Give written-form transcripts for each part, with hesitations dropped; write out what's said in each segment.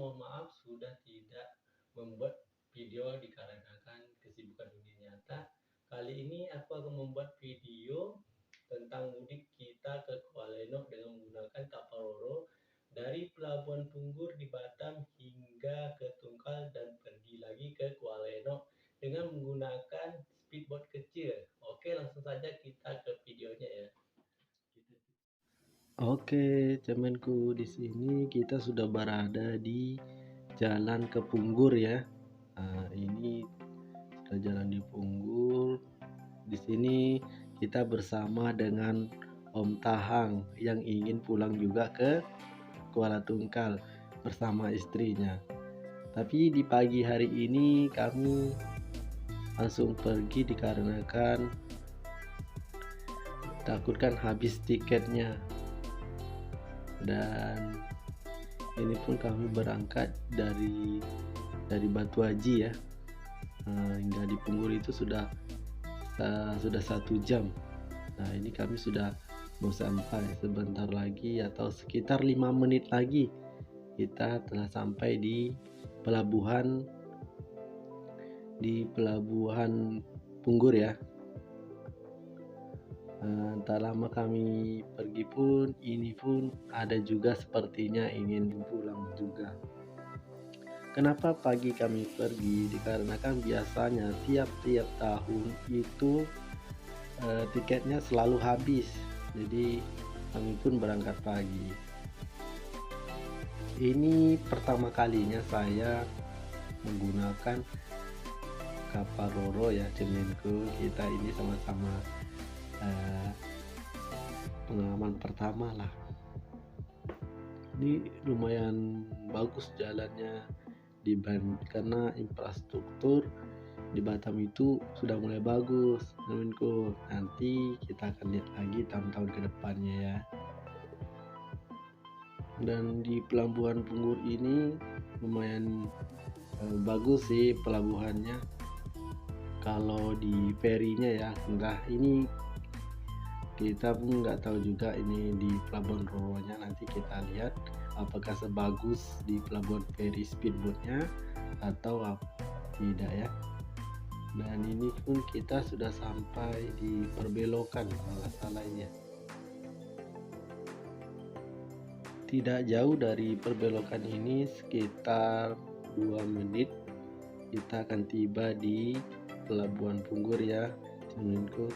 mohon maaf sudah tidak membuat video dikarenakan kesibukan dunia nyata. Kali ini aku akan membuat video tentang mudik kita ke Kuala Lumpur dengan menggunakan kapal Roro dari Pelabuhan Punggur di Batam hingga ke Tungkal dan pergi lagi ke Kuala Lumpur dengan menggunakan speedboat kecil. Oke, langsung saja kita ke videonya ya. Oke, temanku, di sini kita sudah berada di jalan ke Punggur ya. Nah, ini kita jalan di Punggur. Di sini kita bersama dengan Om Tahang yang ingin pulang juga ke Kuala Tungkal bersama istrinya. Tapi di pagi hari ini kami langsung pergi dikarenakan takutkan habis tiketnya. Dan ini pun kami berangkat dari Batu Haji ya, hingga di Punggur itu sudah 1 jam. Nah, ini kami sudah mau sampai sebentar lagi atau sekitar 5 menit lagi kita telah sampai di pelabuhan Punggur ya. Tak lama kami pergi pun ini pun ada juga sepertinya ingin pulang juga. Kenapa pagi kami pergi? Dikarenakan biasanya tiap-tiap tahun itu tiketnya selalu habis, jadi kami pun berangkat pagi. Ini pertama kalinya saya menggunakan kapal Roro ya, temanku. Kita ini sama-sama pengalaman pertama lah. Ini lumayan bagus jalannya karena infrastruktur di Batam itu sudah mulai bagus, temanku. Nanti kita akan lihat lagi tahun-tahun ke depannya ya. Dan di pelabuhan Punggur ini lumayan bagus sih pelabuhannya. Kalau di ferinya ya, enggak, ini kita pun nggak tahu juga ini di pelabuhan Roronya. Nanti kita lihat apakah sebagus di pelabuhan feri speedboatnya atau tidak ya. Dan ini pun kita sudah sampai di perbelokan kalau nggak salah ini ya. Tidak jauh dari perbelokan ini, sekitar 2 menit kita akan tiba di pelabuhan Punggur ya, temanku.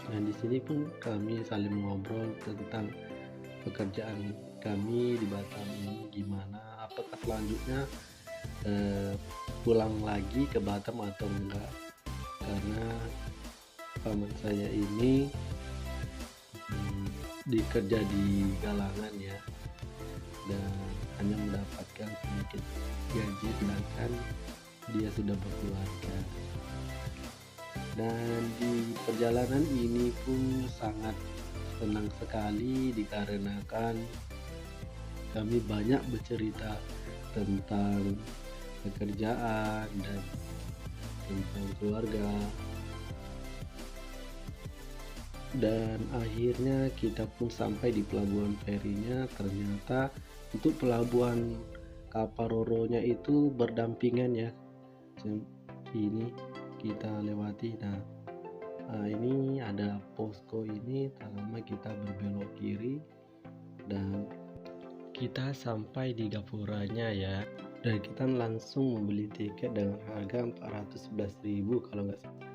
Dan di sini pun kami saling ngobrol tentang pekerjaan kami di Batam ini gimana, apakah selanjutnya pulang lagi ke Batam atau enggak, karena paman saya ini dikerja di Galangan ya, dan hanya mendapatkan sedikit gaji sedangkan dia sudah berkeluarga. Dan di perjalanan ini pun sangat senang sekali dikarenakan kami banyak bercerita tentang pekerjaan dan tentang keluarga. Dan akhirnya kita pun sampai di pelabuhan ferinya. Ternyata untuk pelabuhan kapal Roronya itu berdampingan ya. Ini kita lewati. Nah, ini ada posko ini. Tak lama kita berbelok kiri dan kita sampai di gapuranya ya. Dan kita langsung membeli tiket dengan harga 411.000 kalau nggak salah.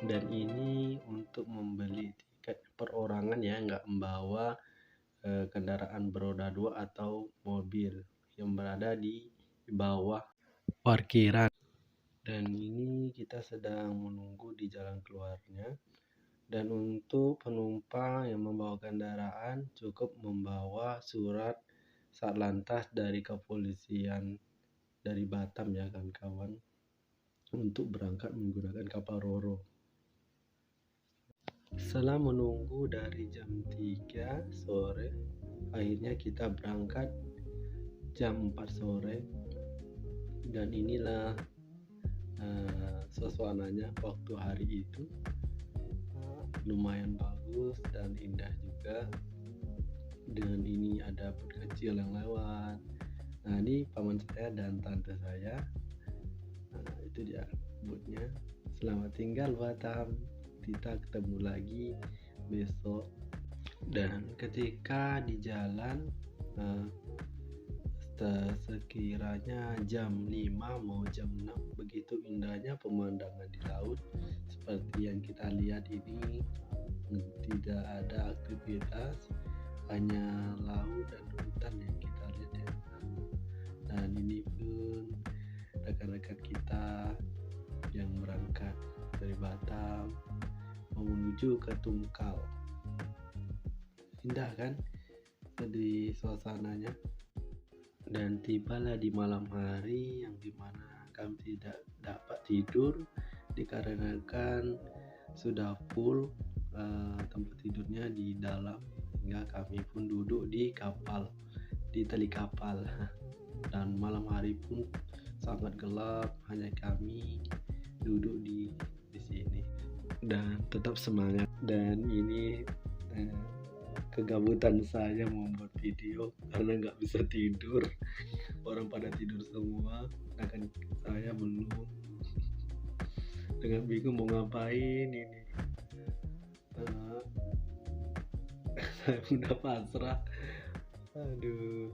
Dan ini untuk membeli tiket perorangan ya, nggak membawa kendaraan beroda 2 atau mobil yang berada di bawah parkiran. Dan ini kita sedang menunggu di jalan keluarnya. Dan untuk penumpang yang membawa kendaraan cukup membawa surat Satlantas dari kepolisian dari Batam ya kawan-kawan, untuk berangkat menggunakan kapal Roro. Setelah menunggu dari jam 3 sore, akhirnya kita berangkat jam 4 sore. Dan inilah suasananya waktu hari itu. Lumayan bagus dan indah juga. Dan ini ada bot kecil yang lewat. Nah, ini paman saya dan tante saya. Nah, itu dia botnya. Selamat tinggal Batam, kita ketemu lagi besok. Dan ketika di jalan sekiranya jam 5 mau jam 6, begitu indahnya pemandangan di laut. Seperti yang kita lihat ini, tidak ada aktivitas, hanya laut dan hutan yang kita lihat ya. Dan ini pun rekan-rekan kita yang berangkat dari Batam menuju ke Tungkal. Indah kan di suasananya. Dan tibalah di malam hari yang dimana kami tidak dapat tidur dikarenakan sudah full tempat tidurnya di dalam, hingga kami pun duduk di kapal, di teli kapal. Dan malam hari pun sangat gelap, hanya kami duduk di sini dan tetap semangat. Dan ini kegabutan saya membuat video karena nggak bisa tidur. Orang pada tidur semua, sedangkan saya belum, dengan bingung mau ngapain ini. Saya udah pasrah. Aduh.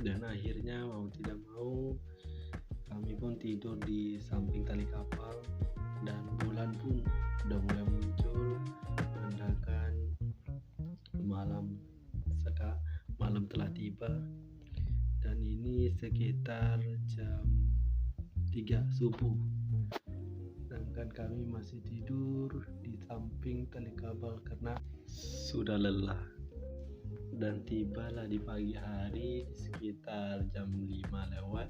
Dan akhirnya mau tidak mau kami pun tidur di samping tali kapal, dan bulan pun udah mulai muncul menandakan malam telah tiba. Dan ini sekitar jam 3 subuh, sedangkan kami masih tidur di samping tali kapal karena sudah lelah. Dan tibalah di pagi hari sekitar jam 5 lewat,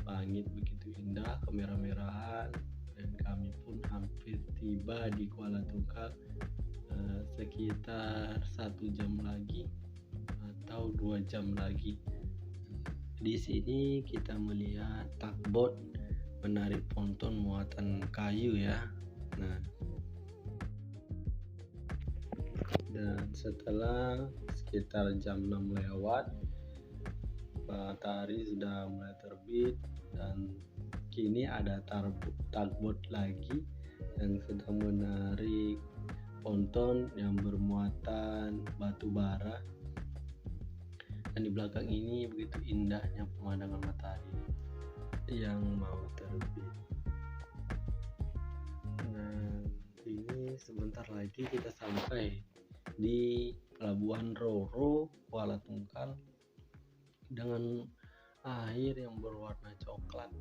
langit begitu indah kemerah-merahan, dan kami pun hampir tiba di Kuala Tungkal sekitar 1 jam lagi atau 2 jam lagi. Di sini kita melihat tugboat menarik ponton muatan kayu ya. Nah, dan setelah sekitar jam 6 lewat, matahari sudah mulai terbit, dan kini ada tugboat lagi yang sedang menarik ponton yang bermuatan batu bara. Dan di belakang ini begitu indahnya pemandangan matahari yang mau terbit. Nah, ini sebentar lagi kita sampai di Pelabuhan Roro, Kuala Tungkal, dengan air yang berwarna coklat,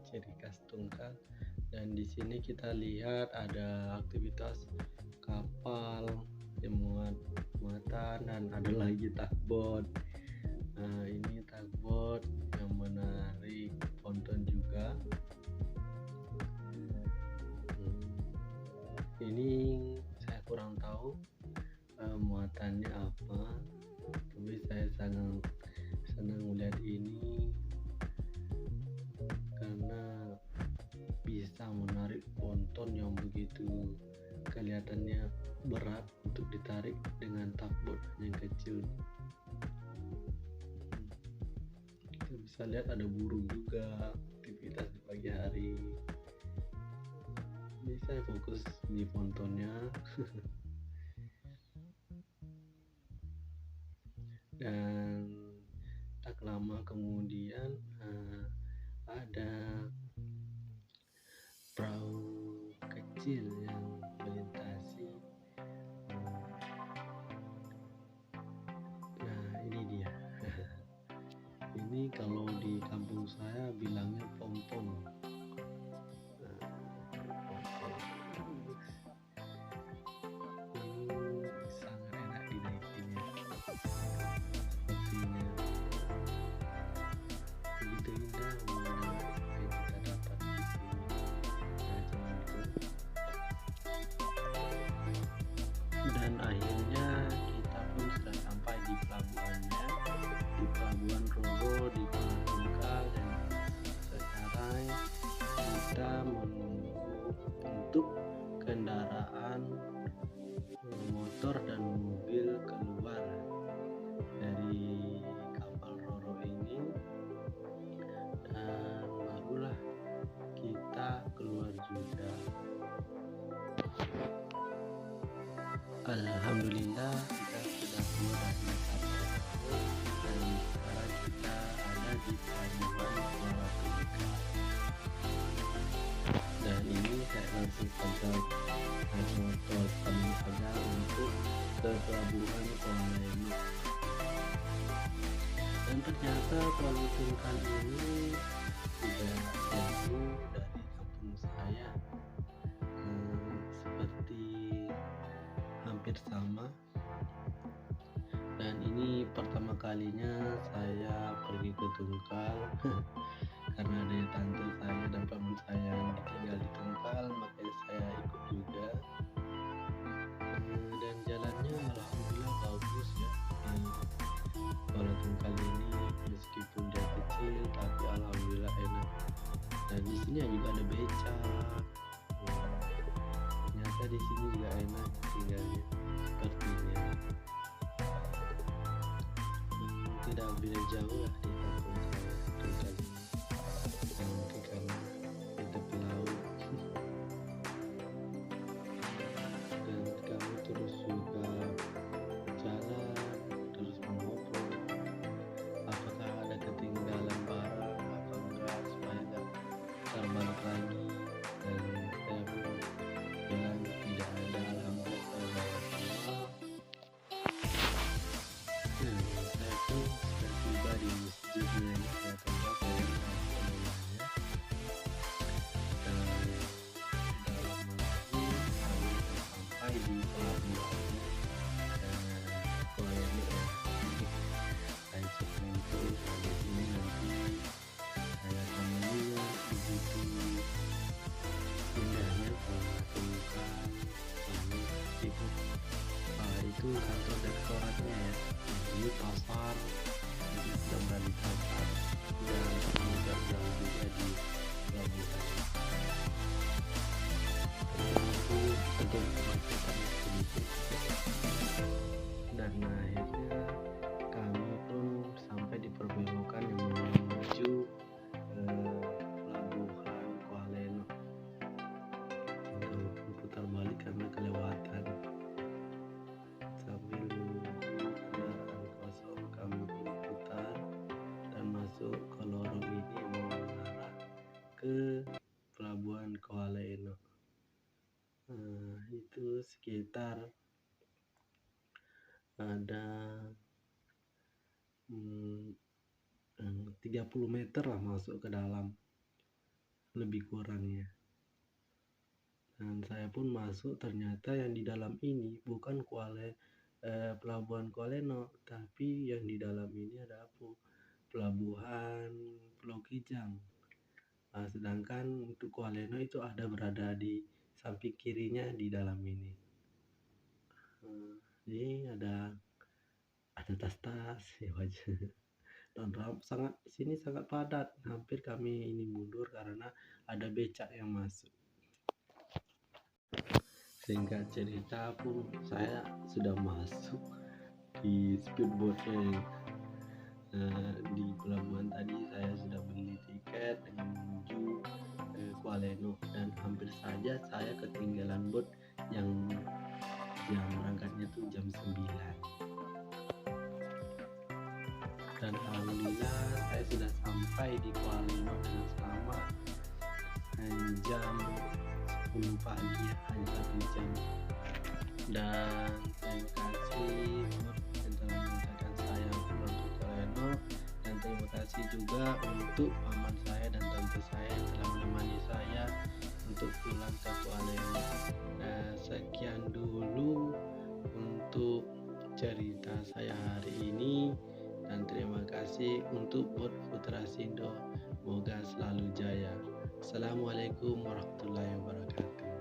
ciri khas Tungkal. Dan di sini kita lihat ada aktivitas kapal yang muatan, dan ada lagi tugboat. Nah, ini tugboat yang menarik ponton juga. Ini saya kurang tahu muatannya apa, tapi saya sangat senang melihat ini karena bisa menarik ponton yang begitu kelihatannya berat untuk ditarik dengan tugboat yang kecil. Kita bisa lihat ada burung juga, aktivitas di pagi hari. Ini saya fokus di pontonnya. Dan tak lama kemudian ada perahu kecil yang melintasi. Nah, ini dia. Ini kalau di kampung saya bilangnya pompong. Sangat enak dinaikinya. Sepertinya begitu indah pemandangan yang kita dapat di sini. Nah, teman-teman. Dan akhirnya kita pun sudah sampai di pelabuhannya, di Pelabuhan Roro di Kuala Tungkal. Dan sekarang kita menunggu untuk kendaraan motor dan mobil keluar dari kapal Roro ini, dan barulah kita keluar juga. Alhamdulillah kita sudah keluar dari kapal Roro dan sekarang kita ada di pelabuhan Kuala Tunggal. Dan ini saya langsung saja motor kami saja untuk ke pelabuhan Kuala Eno. Dan ternyata Kuala Tunggal ini tidak jauh dari kampung saya, seperti hampir sama. Dan ini pertama kalinya saya pergi ke Tunggal karena ada tante saya dan paman saya yang tinggal di Tunggal, makanya saya ikut juga. Dan jalannya alhamdulillah bagus ya. Kuala Tunggal ini meskipun dia kecil tapi alhamdulillah enak. Dan di sini juga ada beca. Ternyata di sini juga enak tinggalnya sepertinya. Tidak beda jauh lah di kampung saya Tunggal ini. Mungkin karena dekat laut. Dan kami terus juga jalan, terus mengobrol apakah ada ketinggalan barang apa enggak, supaya enggak terbalik lagi. Dan saya pun bilang tidak ada, alhamdulillah saya bawa semua. Saya pun sudah tiba di masjidnya ini, saya tempat saya namanya. Dan tidak lama lagi kami sampai di pelabuhan Kuala Eno ya. Saya cek mentor di sini, nanti saya akan melihat begitu indahnya Kuala Tunggal. Itu kantor direktoratnya ya. Ini pasar, ini sudah berada pasar dan tidak jauh juga di pelabuhan. Itu untuk kemacetan sedikit. Dan akhirnya kami pun sampai di perbelokan yang menuju pelabuhan Kuala Eno. Untuk putar balik karena kelewatan. Sambil menunggu kendaraan kosong, kami pun putar dan masuk ke lorong ini yang mengarah ke pelabuhan Kuala Eno. Itu sekitar ada 30 meter lah masuk ke dalam, lebih kurangnya. Dan saya pun masuk, ternyata yang di dalam ini bukan pelabuhan Kuala Eno, tapi yang di dalam ini ada pelabuhan Pulau Kijang. Sedangkan untuk Kuala Eno itu berada di samping kirinya di dalam ini. Ini ada tas-tas ya wajah. Dan sini sangat padat, hampir kami ini mundur karena ada becak yang masuk. Singkat cerita pun saya sudah masuk di speedboatnya. Di pelabuhan tadi saya sudah beli tiket dengan menuju Kuala Eno, dan hampir saja saya ketinggalan boat yang berangkatnya tuh jam 9. Dan alhamdulillah saya sudah sampai di Kuala Eno dengan selamat. Jam 10 pagi, hanya 1 jam. Dan terima kasih yang telah mengantarkan saya pulang ke Kuala Eno, dan terima kasih juga untuk paman saya dan tante saya yang telah menemani saya untuk pulang ke Kuala Eno. Sekian dulu untuk cerita saya hari ini, dan terima kasih untuk Boat Putra Sindo. Semoga selalu jaya. Assalamualaikum warahmatullahi wabarakatuh.